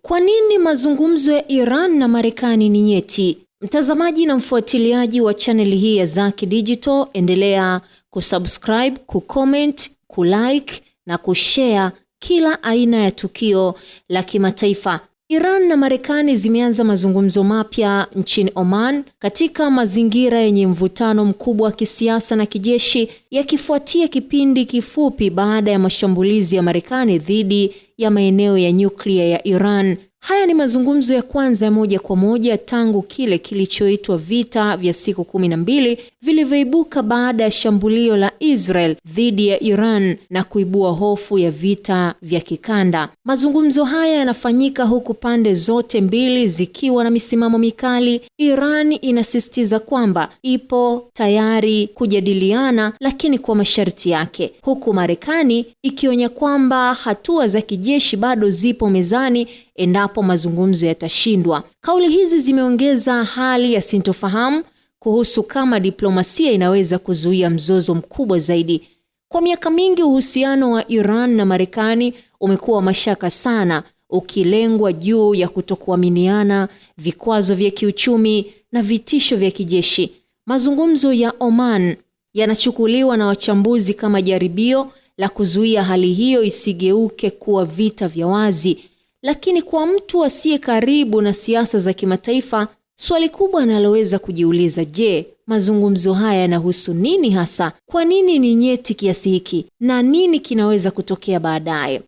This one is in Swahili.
Kwa nini mazungumzo ya Iran na Marekani ni nyeti? Mtazamaji na mfuatiliaji wa channel hii ya Zaki Digital, endelea kusubscribe, kucomment, kulike na kushare kila aina ya tukio la kimataifa. Iran na Marekani zimeanza mazungumzo mapya nchini Oman katika mazingira yenye mvutano mkubwa wa kisiasa na kijeshi, yakifuatia kipindi kifupi baada ya mashambulizi ya Marekani dhidi ya maeneo ya nyuklia ya Iran. Haya ni mazungumzo ya kwanza ya moja kwa moja tangu kile kilichoitwa vita vya siku 12 vilivyoibuka baada ya shambulio la Israel dhidi ya Iran na kuibua hofu ya vita vya kikanda. Mazungumzo haya yanafanyika huku pande zote mbili zikiwa na misimamo mikali. Iran inasisitiza kwamba ipo tayari kujadiliana, lakini kwa masharti yake, huku Marekani ikionya kwamba hatua za kijeshi bado zipo mezani endapo mazungumzo yatashindwa. Kauli hizi zimeongeza hali ya sintofahamu kuhusu kama diplomasia inaweza kuzuia mzozo mkubwa zaidi. Kwa miaka mingi uhusiano wa Iran na Marekani umekuwa mashaka sana, ukilengwa juu ya kutokuaminiana, vikwazo vya kiuchumi na vitisho vya kijeshi. Mazungumzo ya Oman yanachukuliwa na wachambuzi kama jaribio la kuzuia hali hiyo isigeuke kuwa vita vya wazi. Lakini kwa mtu asiye karibu na siasa za kimataifa, swali kubwa analoweza kujiuliza, je, mazungumzo haya yanahusu nini hasa? Kwa nini ni nyeti kiasi hiki? Na nini kinaweza kutokea baadaye?